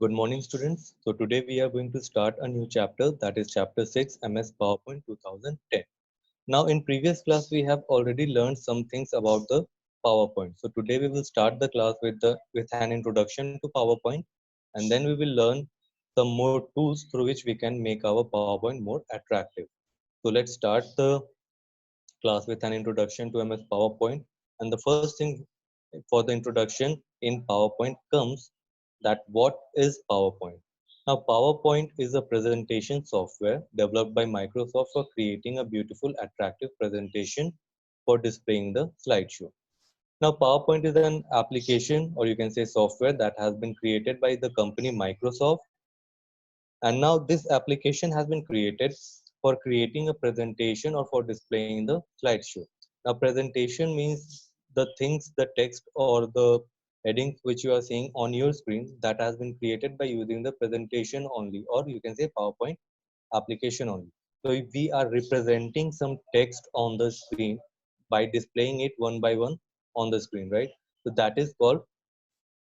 Good morning, students. So today we are going to start a new chapter, that is chapter 6, MS PowerPoint 2010. Now in previous class we have already learned some things about the PowerPoint. So today we will start the class with an introduction to PowerPoint, and then we will learn some more tools through which we can make our PowerPoint more attractive. So let's start the class with an introduction to MS PowerPoint. And the first thing for the introduction in PowerPoint comes that what is PowerPoint? Now, PowerPoint is a presentation software developed by Microsoft for creating a beautiful, attractive presentation for displaying the slideshow. Now, PowerPoint is an application, or you can say software, that has been created by the company Microsoft. And now this application has been created for creating a presentation or for displaying the slideshow. Now presentation means the things, the text or the headings which you are seeing on your screen that has been created by using the presentation only, or you can say PowerPoint application only. So if we are representing some text on the screen by displaying it one by one on the screen, right? So that is called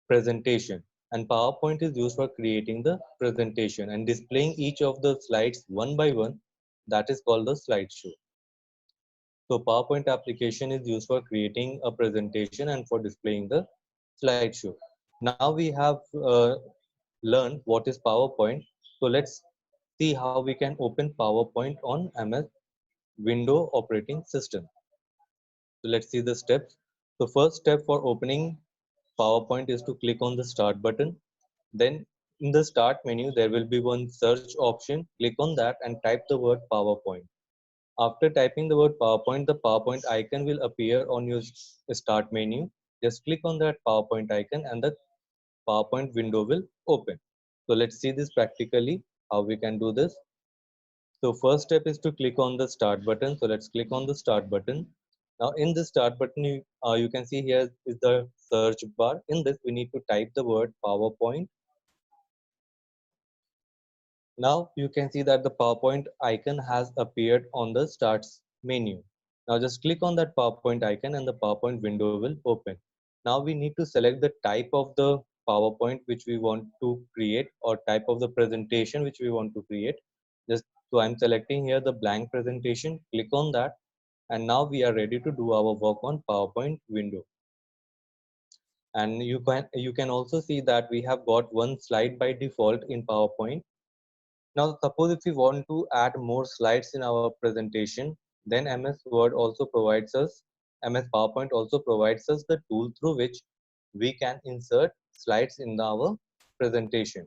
presentation, and PowerPoint is used for creating the presentation and displaying each of the slides one by one. That is called the slideshow. So PowerPoint application is used for creating a presentation and for displaying the slideshow. Now we have learned what is PowerPoint. So let's see how we can open PowerPoint on MS Windows operating system. So let's see the steps. The first step for opening PowerPoint is to click on the start button. Then in the start menu, there will be one search option. Click on that and type the word PowerPoint. After typing the word PowerPoint, the PowerPoint icon will appear on your start menu. Just click on that PowerPoint icon and the PowerPoint window will open. So let's see this practically, how we can do this. So first step is to click on the start button. So let's click on the start button. Now in the start button, you can see here is the search bar. In this, we need to type the word PowerPoint. Now you can see that the PowerPoint icon has appeared on the starts menu. Now just click on that PowerPoint icon and the PowerPoint window will open. Now we need to select the type of the PowerPoint which we want to create, or type of the presentation which we want to create. Just so I'm selecting here the blank presentation, click on that, and now we are ready to do our work on PowerPoint window. And you can also see that we have got one slide by default in PowerPoint. Now, suppose if we want to add more slides in our presentation, then MS PowerPoint also provides us the tool through which we can insert slides in our presentation.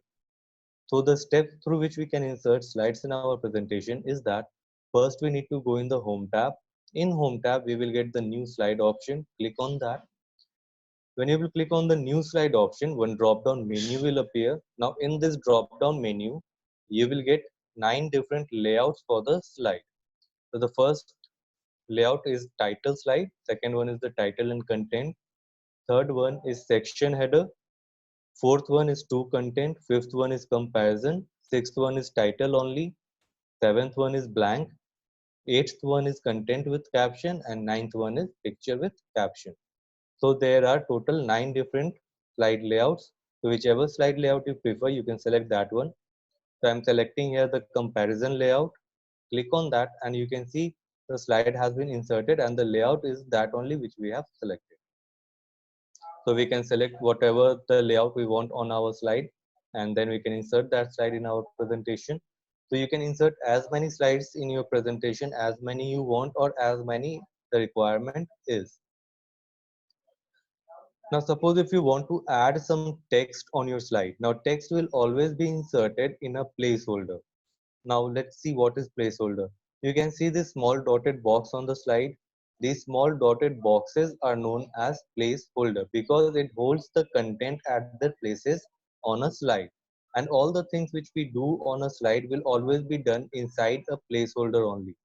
So the step through which we can insert slides in our presentation is that first we need to go in the Home tab. In Home tab, we will get the New Slide option. Click on that. When you will click on the New Slide option, one drop-down menu will appear. Now in this drop-down menu, you will get 9 different layouts for the slide. So the first layout is title slide, second one is the title and content, third one is section header, fourth one is to content, fifth one is comparison, sixth one is title only, seventh one is blank, eighth one is content with caption, and ninth one is picture with caption. So there are total 9 different slide layouts. So whichever slide layout you prefer, you can select that one. So I'm selecting here the comparison layout. Click on that and you can see the slide has been inserted and the layout is that only which we have selected. So we can select whatever the layout we want on our slide, and then we can insert that slide in our presentation. So you can insert as many slides in your presentation as many you want, or as many the requirement is. Now suppose if you want to add some text on your slide. Now text will always be inserted in a placeholder. Now let's see what is placeholder. You can see this small dotted box on the slide. These small dotted boxes are known as placeholder because it holds the content at the places on a slide. And all the things which we do on a slide will always be done inside a placeholder only.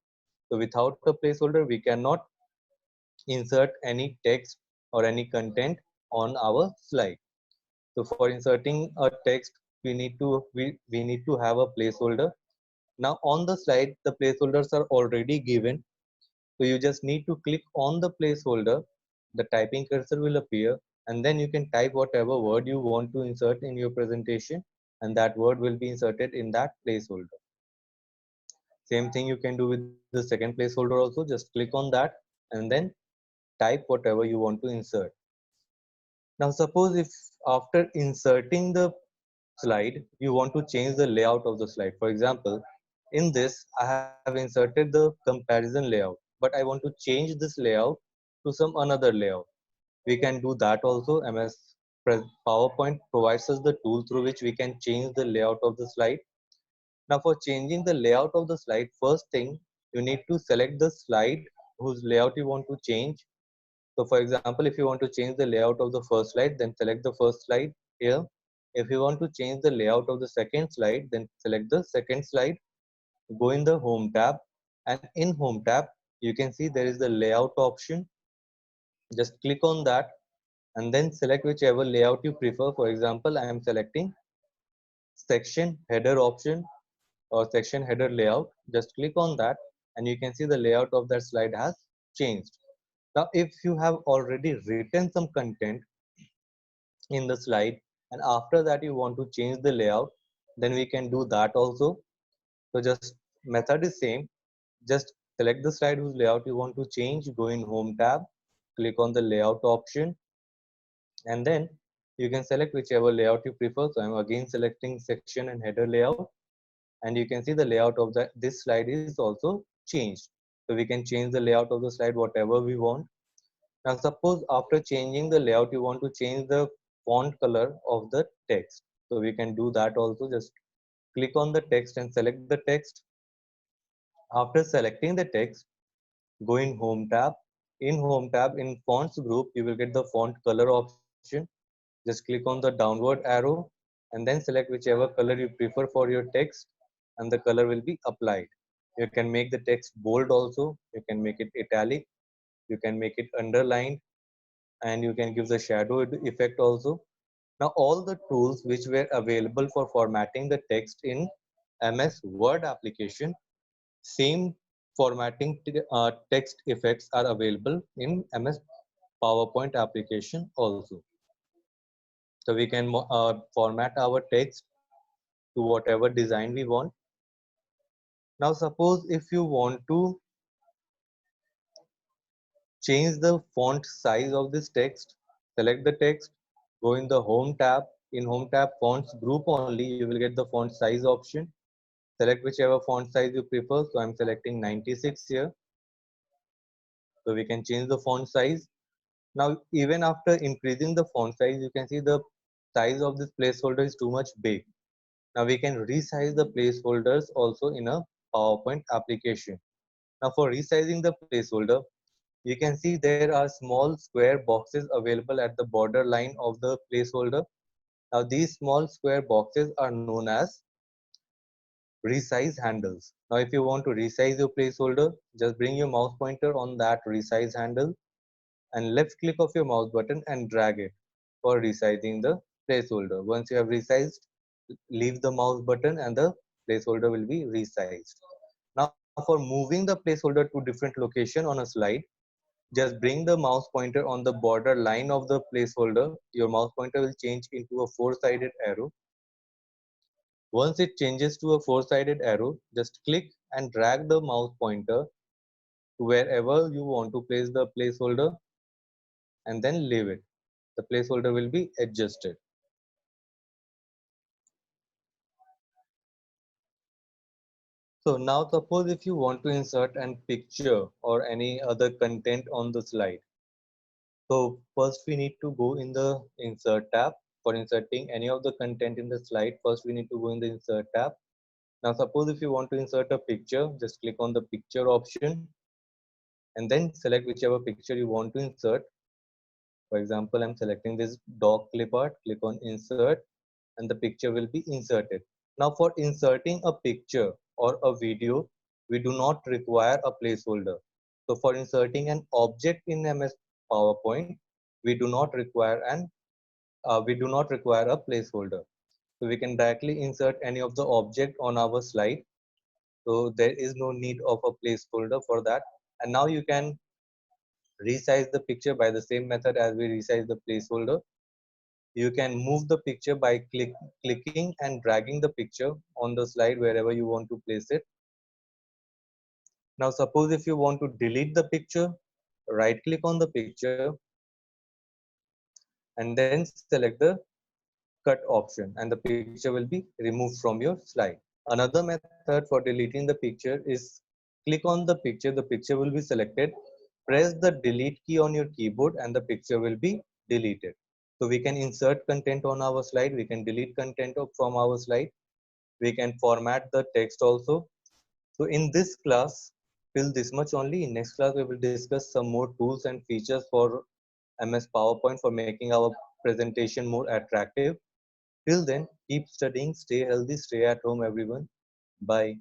So without a placeholder, we cannot insert any text or any content on our slide. So for inserting a text, we need to have a placeholder. Now on the slide, the placeholders are already given. So you just need to click on the placeholder, the typing cursor will appear, and then you can type whatever word you want to insert in your presentation. and that word will be inserted in that placeholder. Same thing you can do with the second placeholder also. Just click on that and then type whatever you want to insert. Now suppose if after inserting the slide, you want to change the layout of the slide. For example, in this, I have inserted the comparison layout, but I want to change this layout to some another layout. We can do that also. PowerPoint provides us the tool through which we can change the layout of the slide. Now for changing the layout of the slide, first thing you need to select the slide whose layout you want to change. So for example, if you want to change the layout of the first slide, then select the first slide here. If you want to change the layout of the second slide, then select the second slide. Go in the home tab, and in home tab, you can see there is the layout option. Just click on that and then select whichever layout you prefer. For example, I am selecting section header option or section header layout. Just click on that and you can see the layout of that slide has changed. Now, if you have already written some content in the slide and after that you want to change the layout, then we can do that also. So just method is same. Just select the slide whose layout you want to change, go in home tab, click on the layout option, and then you can select whichever layout you prefer. So I'm again selecting section and header layout, and you can see the layout of this slide is also changed. So we can change the layout of the slide whatever we want. Now suppose after changing the layout you want to change the font color of the text. So we can do that also. Just click on the text and select the text. After selecting the text, go in home tab. In home tab, in fonts group, you will get the font color option. Just click on the downward arrow and then select whichever color you prefer for your text, and the color will be applied. You can make the text bold also, you can make it italic, you can make it underlined, and you can give the shadow effect also. Now all the tools which were available for formatting the text in MS Word application, same formatting text effects are available in MS PowerPoint application also. So we can format our text to whatever design we want. Now suppose if you want to change the font size of this text, select the text, go in the home tab. In home tab fonts group only, you will get the font size option. Select whichever font size you prefer. So I'm selecting 96 here. So we can change the font size. Now, even after increasing the font size, you can see the size of this placeholder is too much big. Now we can resize the placeholders also in a PowerPoint application. Now for resizing the placeholder, you can see there are small square boxes available at the border line of the placeholder. Now these small square boxes are known as resize handles. Now if you want to resize your placeholder, just bring your mouse pointer on that resize handle and left click of your mouse button and drag it for resizing the placeholder. Once you have resized, leave the mouse button and the placeholder will be resized. Now for moving the placeholder to different location on a slide, just bring the mouse pointer on the border line of the placeholder. Your mouse pointer will change into a four-sided arrow. Once it changes to a four-sided arrow, just click and drag the mouse pointer to wherever you want to place the placeholder and then leave it. The placeholder will be adjusted. So now suppose if you want to insert an picture or any other content on the slide. So first we need to go in the insert tab. For inserting any of the content in the slide, first we need to go in the insert tab. Now suppose if you want to insert a picture, just click on the picture option and then select whichever picture you want to insert. For example, I'm selecting this dog clip art, click on insert and the picture will be inserted. Now for inserting a picture or a video, we do not require a placeholder. So for inserting an object in MS PowerPoint, we do not require a placeholder. So we can directly insert any of the object on our slide. So there is no need of a placeholder for that. And now you can resize the picture by the same method as we resize the placeholder. You can move the picture by clicking and dragging the picture on the slide wherever you want to place it. Now suppose if you want to delete the picture, right click on the picture and then select the cut option and the picture will be removed from your slide. Another method for deleting the picture is click on the picture will be selected, press the delete key on your keyboard and the picture will be deleted. So we can insert content on our slide, we can delete content from our slide, we can format the text also. So in this class, till this much only. In next class, we will discuss some more tools and features for MS PowerPoint for making our presentation more attractive. Till then, keep studying, stay healthy, stay at home, everyone. Bye.